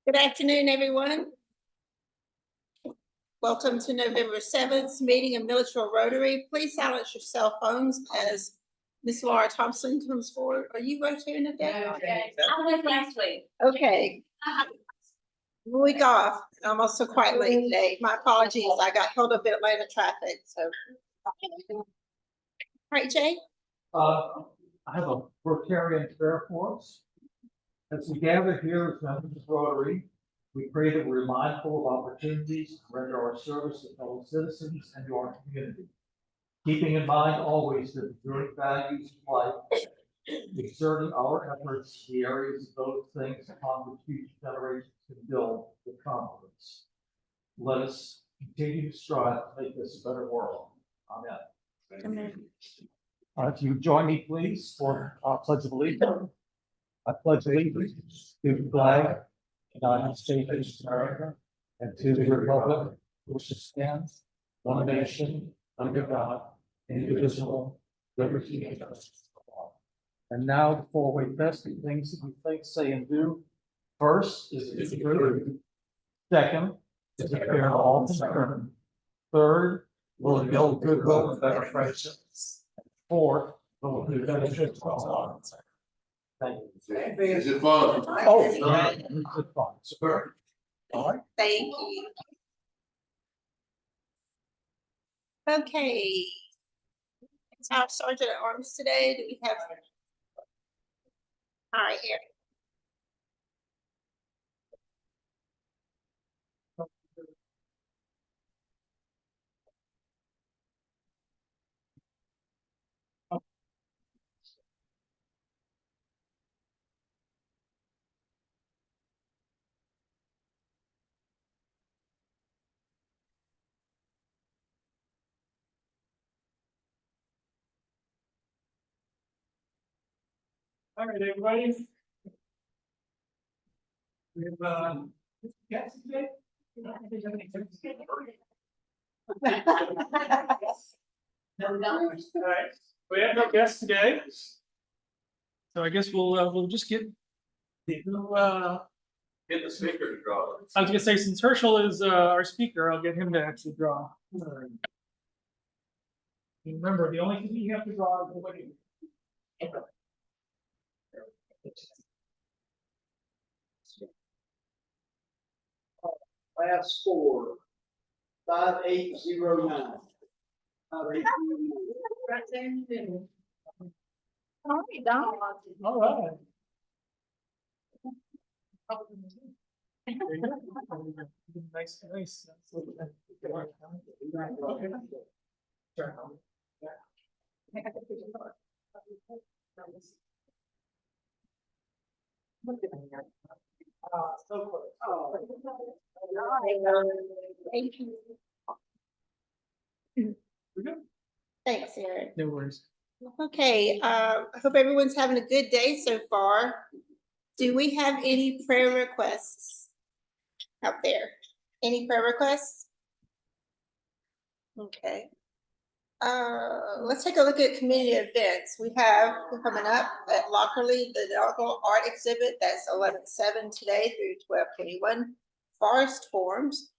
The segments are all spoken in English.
Good afternoon, everyone. Welcome to November 7th meeting of Milledgeville Rotary. Please silence your cell phones as Miss Laura Thompson comes forward. Are you rotating today? Okay. I went last week. Okay. Week off. I'm also quite late today. My apologies. I got held up in Atlanta traffic. So, all right, Jay. I have a Rotarian prayer for us. As we gather here as members of Rotary, we pray that we're mindful of opportunities to render our service to fellow citizens and to our community, keeping in mind always the enduring values of life, exerting our efforts in the areas of those things upon which future generations can build with confidence. Let us continue to strive to make this a better world. Amen. Amen. If you join me, please, for our Pledge of Allegiance. I pledge allegiance to the flag of the United States of America and to the republic which stands one nation under God, indivisible, liberty and justice for all. And now, before we test the things that we think, say, and do, first is to be true. Second is to bear all concern. Third, will it build goodwill and better friendships. Fourth, will it do benefit to all. Thank you. Is it fun? Oh, good fun. Super. All right. Thank you. Okay. It's our Sergeant at Arms today. Do we have? All right, here. All right, everybody. We have guests today. All right, we have no guests today. So I guess we'll just get Get the speaker to draw. I was gonna say, since Herschel is our speaker, I'll get him to actually draw. Remember, the only thing you have to draw is the wedding. Last score 5809. All right. Nice, nice. Thank you. Thanks, Eric. No worries. Okay, I hope everyone's having a good day so far. Do we have any prayer requests out there? Any prayer requests? Okay. Let's take a look at community events. We have coming up at Lockerly, the inaugural art exhibit. That's 11/7 today through 12/21. Forest Forums,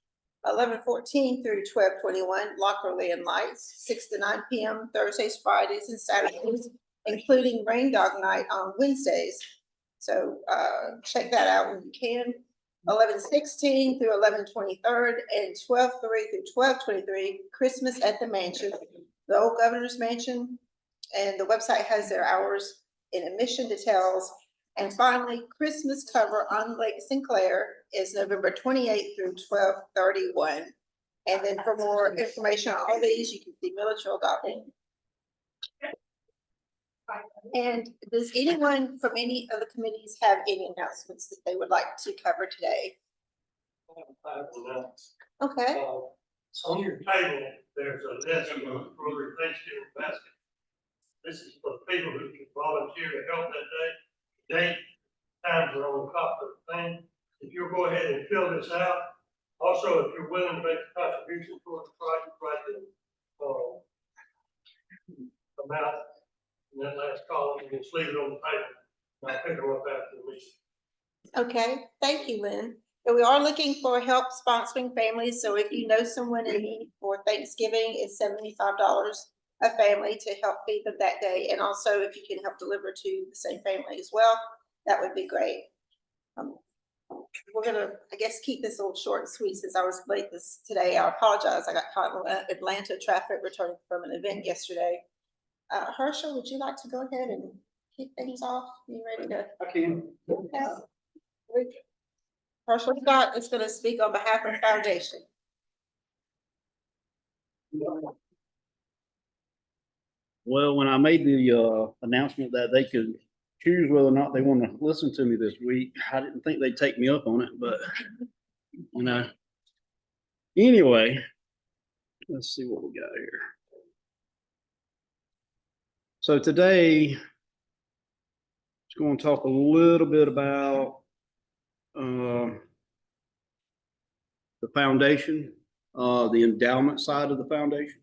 11/14 through 12/21. Lockerly and Lights, 6 to 9 p.m. Thursdays, Fridays, and Saturdays, including Rain Dog Night on Wednesdays. So check that out when you can. 11/16 through 11/23, and 12/3 through 12/23. Christmas at the Mansion, the old Governor's Mansion, and the website has their hours and admission details. And finally, Christmas cover on Lake Sinclair is November 28th through 12/31. And then for more information on all these, you can see milledgeville.org. And does anyone from any of the committees have any announcements that they would like to cover today? Okay. On your table, there's a list of Rotary Thanksgiving basket. This is for the people who can volunteer to help that day. Date, times are on the top of the thing. If you'll go ahead and fill this out. Also, if you're willing to make a contribution towards the project, write the, amount in that last column, and just leave it on the table. And I'll pick them up after the meeting. Okay, thank you, Lynn. And we are looking for help sponsoring families, so if you know someone in need for Thanksgiving, it's $75 a family to help feed them that day. And also, if you can help deliver to the same family as well, that would be great. We're gonna, I guess, keep this a little short and sweet since I was late today. I apologize. I got caught in Atlanta traffic returning from an event yesterday. Herschel, would you like to go ahead and kick things off? You ready to? I can. Yeah. Herschel Scott is gonna speak on behalf of the foundation. Well, when I made the announcement that they could choose whether or not they want to listen to me this week, I didn't think they'd take me up on it, but you know. Anyway, let's see what we got here. So today, I'm going to talk a little bit about the foundation, the endowment side of the foundation.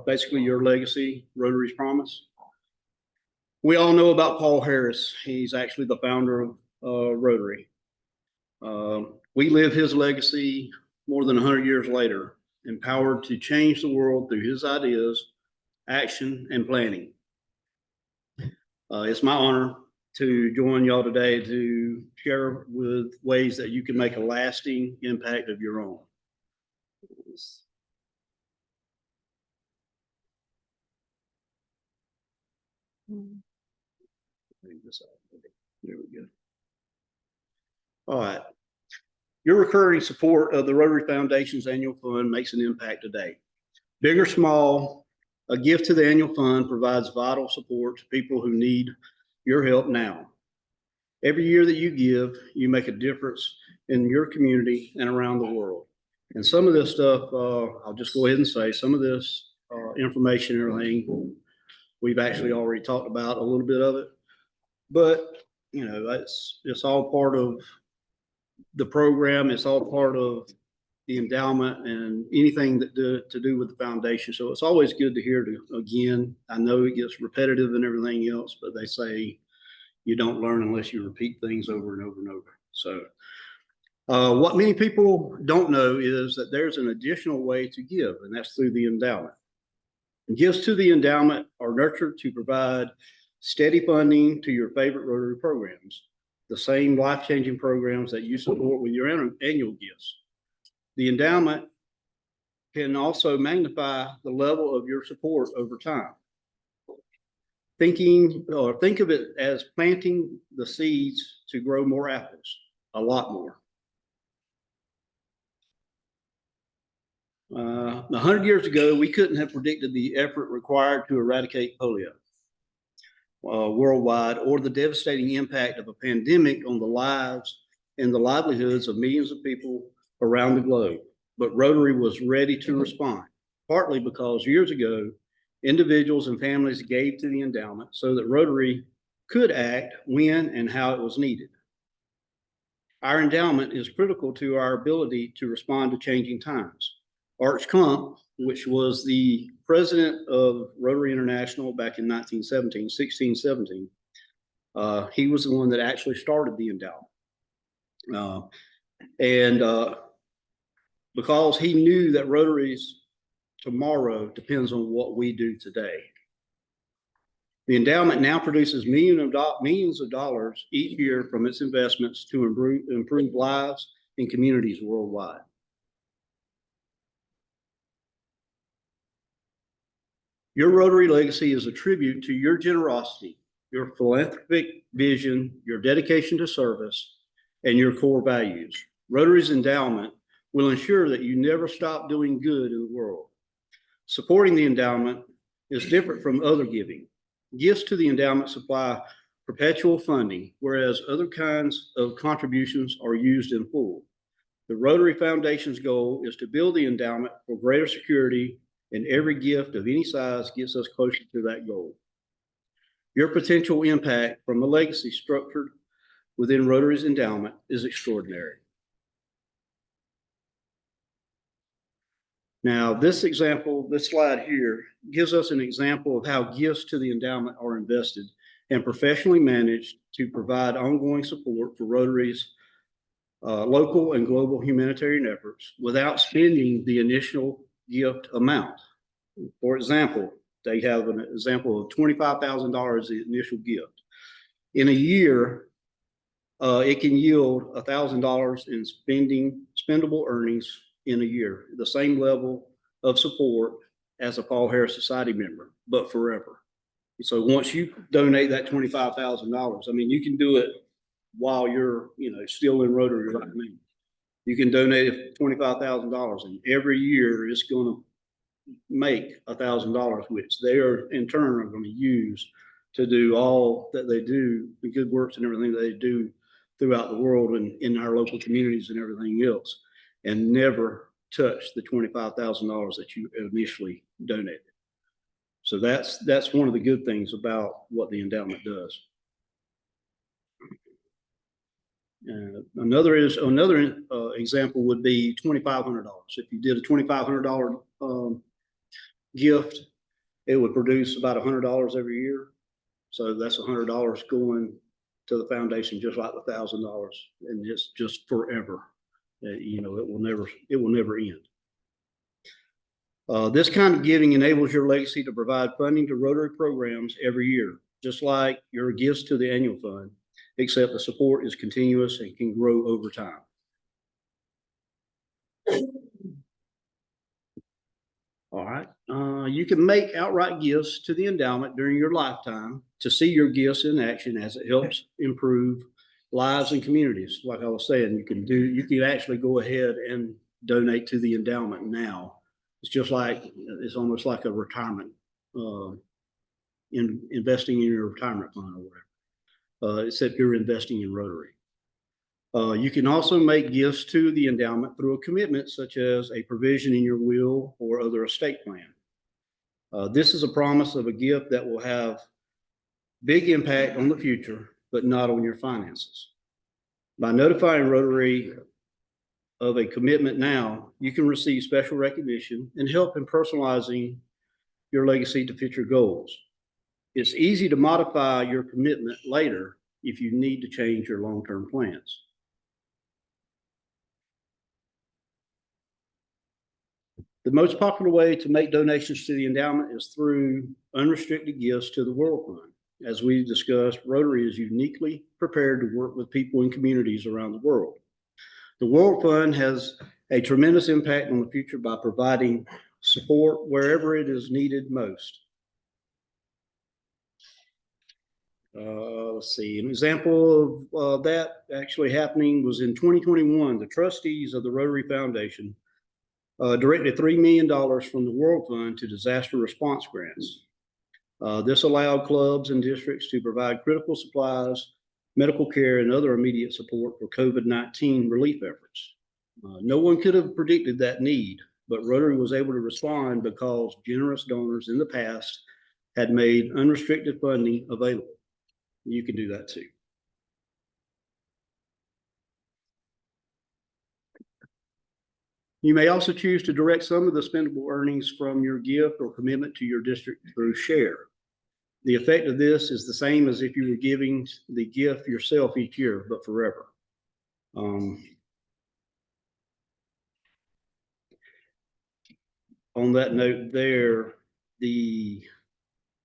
Basically your legacy, Rotary's promise. We all know about Paul Harris. He's actually the founder of Rotary. We live his legacy more than 100 years later, empowered to change the world through his ideas, action, and planning. It's my honor to join y'all today to share with ways that you can make a lasting impact of your own. There we go. All right. Your recurring support of the Rotary Foundation's annual fund makes an impact today. Big or small, a gift to the annual fund provides vital support to people who need your help now. Every year that you give, you make a difference in your community and around the world. And some of this stuff, I'll just go ahead and say, some of this information and everything, we've actually already talked about a little bit of it. But, you know, it's all part of the program. It's all part of the endowment and anything that to do with the foundation. So it's always good to hear again. I know it gets repetitive and everything else, but they say you don't learn unless you repeat things over and over and over. So what many people don't know is that there's an additional way to give, and that's through the endowment. And gifts to the endowment are nurtured to provide steady funding to your favorite Rotary programs, the same life-changing programs that you support with your annual gifts. The endowment can also magnify the level of your support over time. Think of it as planting the seeds to grow more apples, a lot more. 100 years ago, we couldn't have predicted the effort required to eradicate polio worldwide, or the devastating impact of a pandemic on the lives and the livelihoods of millions of people around the globe. But Rotary was ready to respond, partly because years ago, individuals and families gave to the endowment so that Rotary could act when and how it was needed. Our endowment is critical to our ability to respond to changing times. Arch Kump, which was the president of Rotary International back in 1617, he was the one that actually started the endowment. Because he knew that Rotary's tomorrow depends on what we do today. The endowment now produces millions of dollars each year from its investments to improve lives in communities worldwide. Your Rotary legacy is a tribute to your generosity, your philanthropic vision, your dedication to service, and your core values. Rotary's endowment will ensure that you never stop doing good in the world. Supporting the endowment is different from other giving. Gifts to the endowment supply perpetual funding, whereas other kinds of contributions are used in full. The Rotary Foundation's goal is to build the endowment for greater security and every gift of any size gets us closer to that goal. Your potential impact from a legacy structured within Rotary's endowment is extraordinary. Now, this slide here gives us an example of how gifts to the endowment are invested and professionally managed to provide ongoing support for Rotary's local and global humanitarian efforts without spending the initial gift amount. For example, they have an example of $25,000 the initial gift. In a year, it can yield $1,000 in spendable earnings in a year, the same level of support as a Paul Harris Society member, but forever. So once you donate that $25,000, I mean, you can do it while you're, still in Rotary right now. You can donate $25,000, and every year it's going to make $1,000, which they are in turn are going to use to do all that they do, the good works and everything that they do throughout the world and in our local communities and everything else, and never touch the $25,000 that you initially donated. So that's one of the good things about what the endowment does. Another example would be $2,500. If you did a $2,500 gift, it would produce about $100 every year. So that's $100 going to the foundation, just like the $1,000, and it's just forever. It will never end. This kind of giving enables your legacy to provide funding to Rotary programs every year, just like your gifts to the annual fund, except the support is continuous and can grow over time. All right. You can make outright gifts to the endowment during your lifetime to see your gifts in action as it helps improve lives and communities. Like I was saying, you can actually go ahead and donate to the endowment now. It's almost like a retirement, investing in your retirement fund or whatever, except you're investing in Rotary. You can also make gifts to the endowment through a commitment, such as a provision in your will or other estate plan. This is a promise of a gift that will have big impact on the future, but not on your finances. By notifying Rotary of a commitment now, you can receive special recognition and help in personalizing your legacy to fit your goals. It's easy to modify your commitment later if you need to change your long-term plans. The most popular way to make donations to the endowment is through unrestricted gifts to the World Fund. As we discussed, Rotary is uniquely prepared to work with people in communities around the world. The World Fund has a tremendous impact on the future by providing support wherever it is needed most. Let's see, an example of that actually happening was in 2021. The trustees of the Rotary Foundation directed $3 million from the World Fund to disaster response grants. This allowed clubs and districts to provide critical supplies, medical care, and other immediate support for COVID-19 relief efforts. No one could have predicted that need, but Rotary was able to respond because generous donors in the past had made unrestricted funding available. You can do that too. You may also choose to direct some of the spendable earnings from your gift or commitment to your district through share. The effect of this is the same as if you were giving the gift yourself each year, but forever. On that note there, the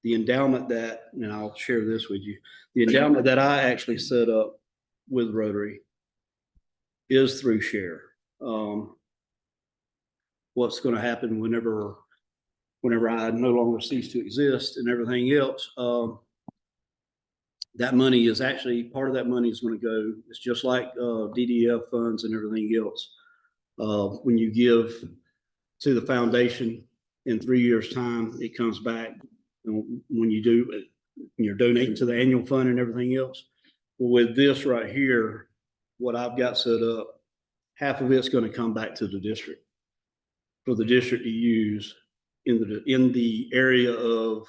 endowment that, and I'll share this with you, the endowment that I actually set up with Rotary is through share. What's going to happen whenever I no longer cease to exist and everything else, that money is actually, part of that money is going to go, it's just like DDF funds and everything else. When you give to the foundation in 3 years' time, it comes back. And when you do, you're donating to the annual fund and everything else. Well, with this right here, what I've got set up, half of it's going to come back to the district for the district to use in the area of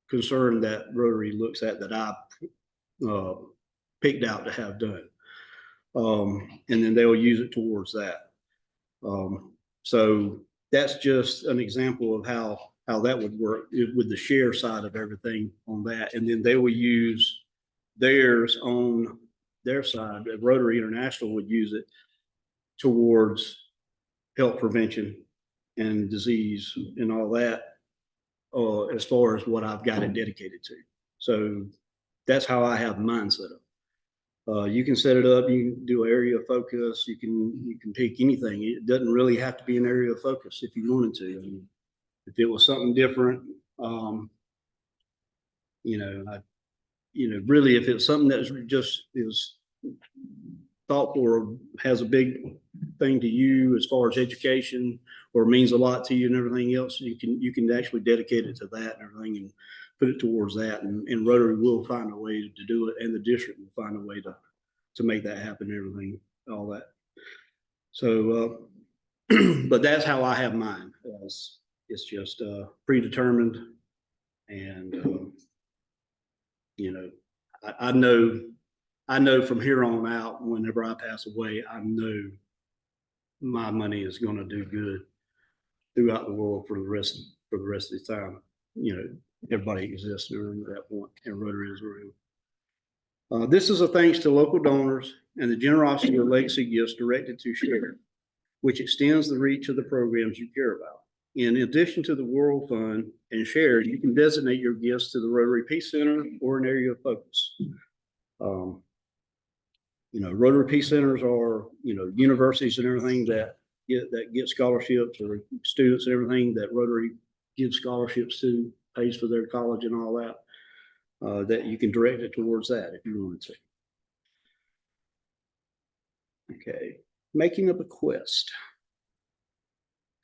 concern that Rotary looks at that I picked out to have done. And then they'll use it towards that. So that's just an example of how that would work with the share side of everything on that. And then they will use theirs on their side. Rotary International would use it towards health prevention and disease and all that, as far as what I've got it dedicated to. So that's how I have mine set up. You can set it up, you can do area of focus, you can pick anything. It doesn't really have to be an area of focus if you wanted to. I mean, if it was something different, really, if it's something that's just is thoughtful or has a big thing to you as far as education or means a lot to you and everything else, you can actually dedicate it to that and everything and put it towards that. And Rotary will find a way to do it, and the district will find a way to make that happen, everything, all that. So, but that's how I have mine. It's just predetermined, and I know from here on out, whenever I pass away, I know my money is going to do good throughout the world for the rest of the time. Everybody exists during that point, and Rotary is real. This is a thanks to local donors and the generosity of legacy gifts directed to share, which extends the reach of the programs you care about. In addition to the World Fund and Share, you can designate your gifts to the Rotary Peace Center or an area of focus. Rotary Peace Centers are, universities and everything that get scholarships, or students and everything that Rotary gives scholarships to, pays for their college and all that, that you can direct it towards that if you wanted to. Okay, making a bequest.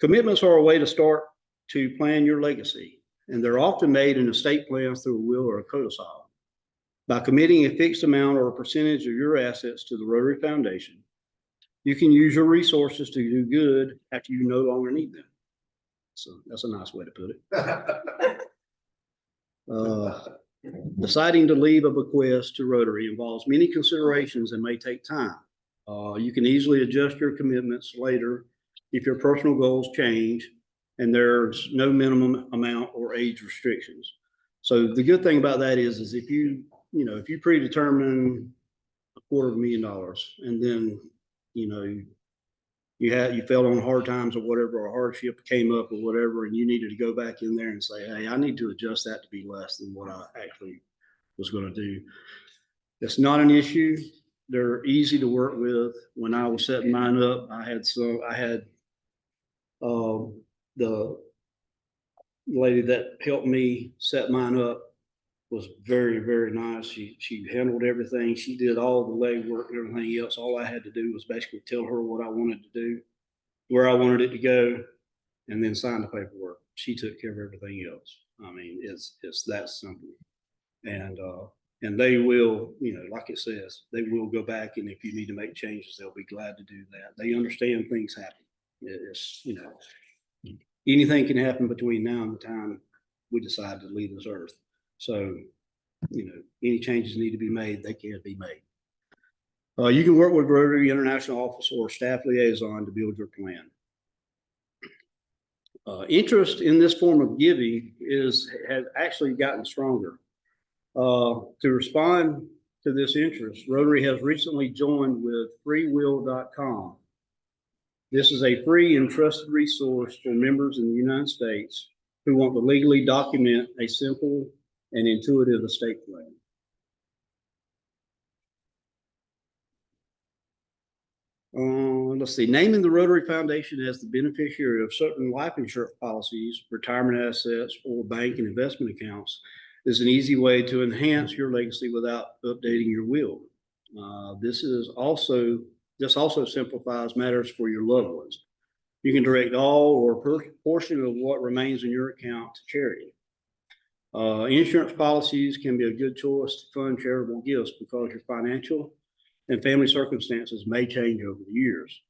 Commitments are a way to start to plan your legacy, and they're often made in estate plans through a will or a codicil. By committing a fixed amount or a percentage of your assets to the Rotary Foundation, you can use your resources to do good after you no longer need them. So that's a nice way to put it. Deciding to leave a bequest to Rotary involves many considerations and may take time. You can easily adjust your commitments later if your personal goals change and there's no minimum amount or age restrictions. So the good thing about that is if you predetermine $250,000 and then, you fell on hard times or whatever, or hardship came up or whatever, and you needed to go back in there and say, hey, I need to adjust that to be less than what I actually was going to do. It's not an issue. They're easy to work with. When I was setting mine up, I had the lady that helped me set mine up was very, very nice. She handled everything. She did all the legwork and everything else. All I had to do was basically tell her what I wanted to do, where I wanted it to go, and then sign the paperwork. She took care of everything else. I mean, it's that simple. And they will, like it says, they will go back, and if you need to make changes, they'll be glad to do that. They understand things happen. It's, anything can happen between now and the time we decide to leave this earth. So, any changes need to be made, they can be made. You can work with Rotary International Office or staff liaison to build your plan. Interest in this form of giving has actually gotten stronger. To respond to this interest, Rotary has recently joined with freewill.com. This is a free and trusted resource for members in the United States who want to legally document a simple and intuitive estate plan. Let's see, naming the Rotary Foundation as the beneficiary of certain life insurance policies, retirement assets, or bank and investment accounts is an easy way to enhance your legacy without updating your will. This also simplifies matters for your loved ones. You can direct all or a portion of what remains in your account to charity. Insurance policies can be a good choice to fund charitable gifts because your financial and family circumstances may change over the years.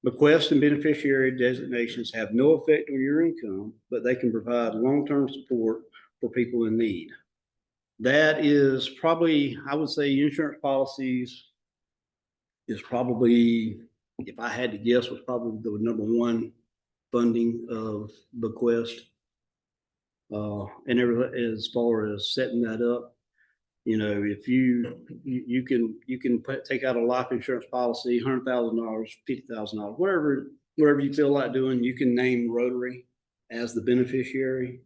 Bequest and beneficiary designations have no effect on your income, but they can provide long-term support for people in need. That is probably, I would say, insurance policies is probably, if I had to guess, was probably the number one funding of bequest. And as far as setting that up, you know, if you can take out a life insurance policy, $100,000, $50,000, whatever you feel like doing, you can name Rotary as the beneficiary,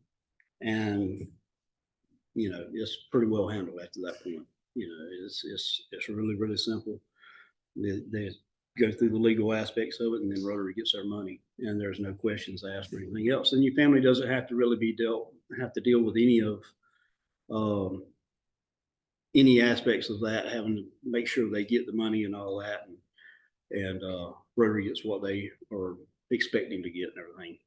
and you know, it's pretty well handled after that point. You know, it's really simple. They go through the legal aspects of it, and then Rotary gets their money, and there's no questions asked or anything else. And your family doesn't have to really have to deal with any aspects of that, having to make sure they get the money and all that, and Rotary gets what they are expecting to get and everything.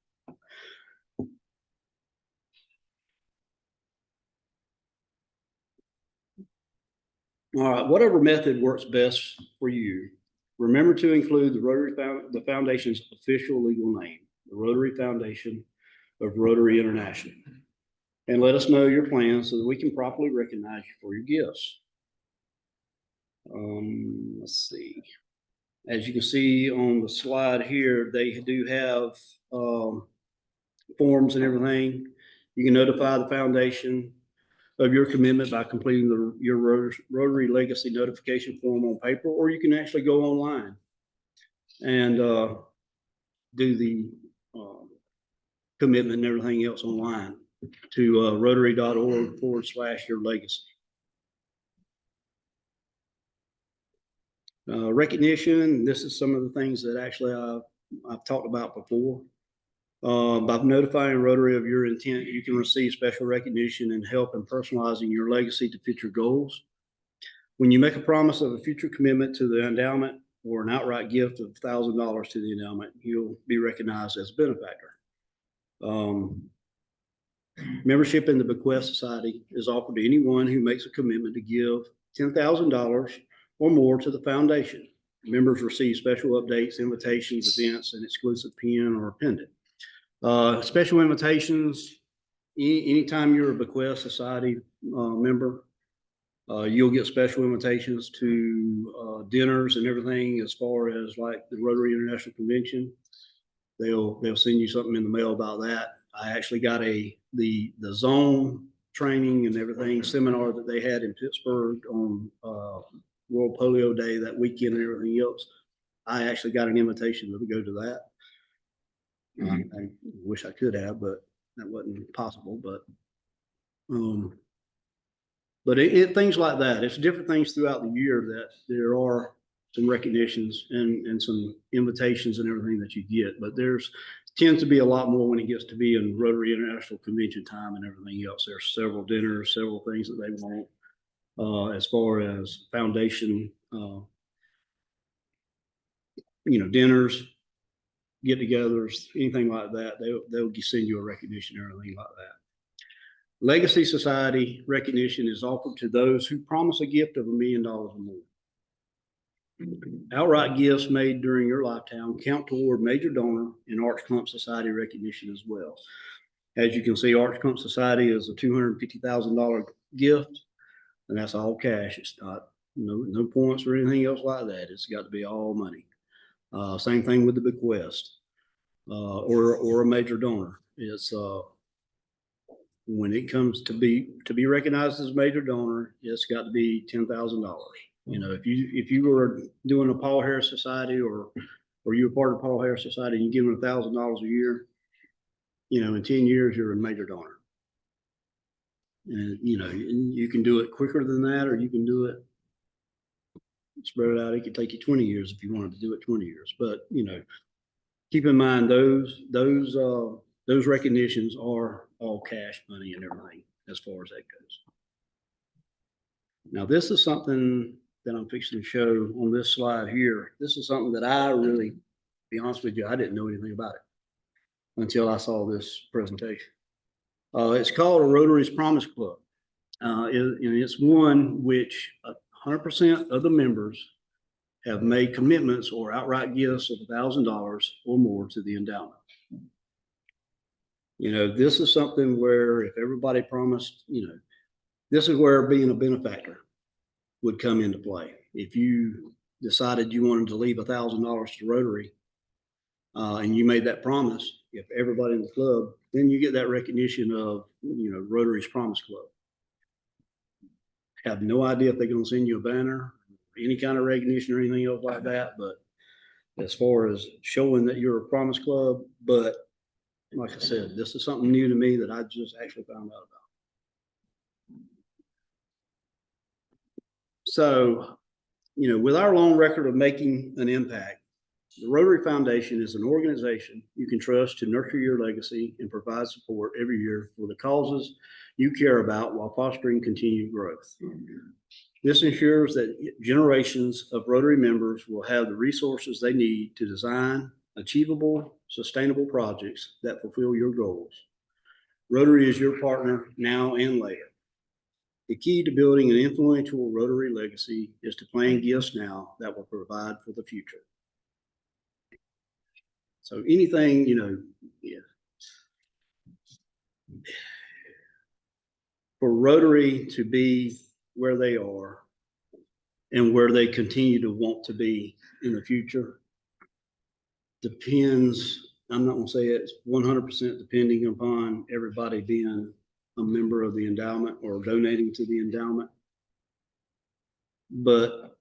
All right, whatever method works best for you, remember to include the Foundation's official legal name, the Rotary Foundation of Rotary International. And let us know your plans so that we can properly recognize you for your gifts. Let's see. As you can see on the slide here, they do have forms and everything. You can notify the foundation of your commitment by completing your Rotary Legacy notification form on paper, or you can actually go online and do the commitment and everything else online to rotary.org/your-legacy. Recognition, this is some of the things that actually I've talked about before. By notifying Rotary of your intent, you can receive special recognition and help in personalizing your legacy to fit your goals. When you make a promise of a future commitment to the endowment or an outright gift of $1,000 to the endowment, you'll be recognized as a benefactor. Membership in the Bequest Society is offered to anyone who makes a commitment to give $10,000 or more to the foundation. Members receive special updates, invitations, events, and exclusive pin or pendant. Special invitations, anytime you're a Bequest Society member, you'll get special invitations to dinners and everything, as far as like the Rotary International Convention. They'll send you something in the mail about that. I actually got the zone training and everything seminar that they had in Pittsburgh on World Polio Day that weekend and everything else. I actually got an invitation to go to that. I wish I could have, but that wasn't possible. But things like that. It's different things throughout the year that there are some recognitions and some invitations and everything that you get. But tends to be a lot more when it gets to be in Rotary International Convention time and everything else. There's several dinners, several things that they want as far as foundation, dinners, get-togethers, anything like that. They'll send you a recognition or anything like that. Legacy Society recognition is offered to those who promise a gift of $1 million or more. Outright gifts made during your lifetime count toward major donor and Arch Clump Society recognition as well. As you can see, Arch Clump Society is a $250,000 gift, and that's all cash. It's not no points or anything else like that. It's got to be all money. Same thing with the bequest or a major donor. It's when it comes to be recognized as a major donor, it's got to be $10,000. If you were doing a Paul Harris Society or you were part of Paul Harris Society and you give them $1,000 a year, in 10 years you're a major donor. And you can do it quicker than that, or you can do it spread it out. It could take you 20 years if you wanted to do it 20 years. But keep in mind those recognitions are all cash money and everything as far as that goes. Now, this is something that I'm fixing to show on this slide here. This is something that I really, to be honest with you, I didn't know anything about it until I saw this presentation. It's called a Rotary's Promise Club. And it's one which 100% of the members have made commitments or outright gifts of $1,000 or more to the endowment. You know, this is something where if everybody promised, you know, this is where being a benefactor would come into play. If you decided you wanted to leave $1,000 to Rotary, and you made that promise, if everybody in the club, then you get that recognition of, you know, Rotary's Promise Club. Have no idea if they're going to send you a banner, any kind of recognition or anything else like that. But as far as showing that you're a Promise Club, but like I said, this is something new to me that I just actually found out about. So, you know, with our long record of making an impact, the Rotary Foundation is an organization you can trust to nurture your legacy and provide support every year for the causes you care about while fostering continued growth. This ensures that generations of Rotary members will have the resources they need to design achievable, sustainable projects that fulfill your goals. Rotary is your partner now and later. The key to building an influential Rotary legacy is to plan gifts now that will provide for the future. So anything, you know, yeah. For Rotary to be where they are and where they continue to want to be in the future depends, I'm not going to say it's 100% depending upon everybody being a member of the endowment or donating to the endowment. But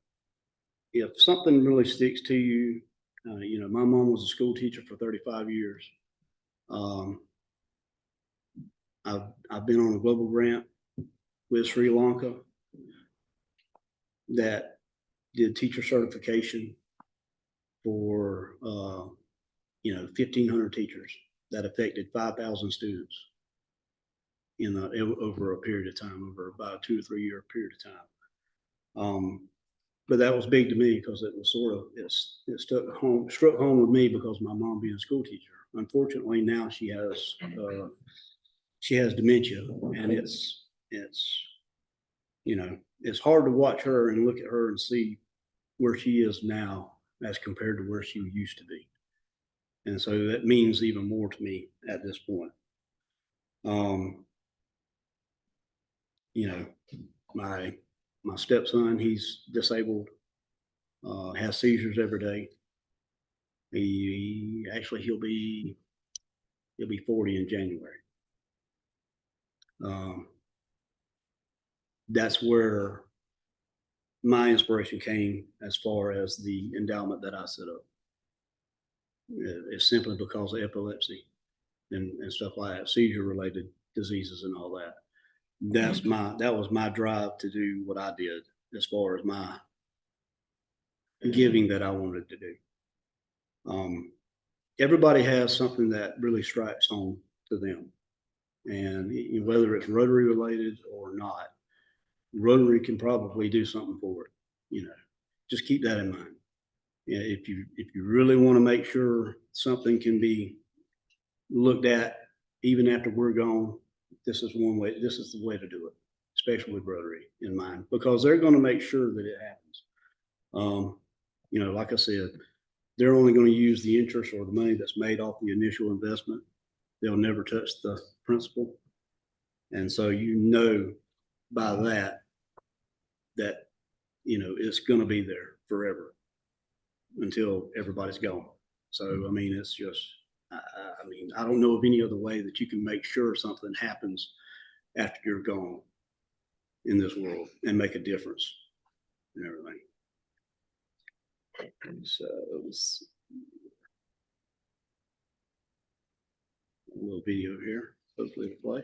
if something really sticks to you, you know, my mom was a school teacher for 35 years. I've been on a global grant with Sri Lanka that did teacher certification for, you know, 1,500 teachers that affected 5,000 students in over a period of time, over about a 2 or 3 year period of time. But that was big to me because it was sort of, it struck home with me because my mom being a school teacher. Unfortunately, now she has dementia, and it's, you know, it's hard to watch her and look at her and see where she is now as compared to where she used to be. And so that means even more to me at this point. You know, my stepson, he's disabled, has seizures every day. He'll be 40 in January. That's where my inspiration came as far as the endowment that I set up. It's simply because of epilepsy and stuff like that, seizure related diseases and all that. That was my drive to do what I did as far as my giving that I wanted to do. Everybody has something that really strikes home to them. And whether it's Rotary related or not, Rotary can probably do something for it. You know, just keep that in mind. Yeah, if you really want to make sure something can be looked at even after we're gone, this is one way. This is the way to do it, especially with Rotary in mind, because they're going to make sure that it happens. You know, like I said, they're only going to use the interest or the money that's made off the initial investment. They'll never touch the principal. And so, you know, by that, you know, it's going to be there forever until everybody's gone. So, I mean, it's just, I mean, I don't know of any other way that you can make sure something happens after you're gone in this world and make a difference and everything. So, a little video here, hopefully it'll play.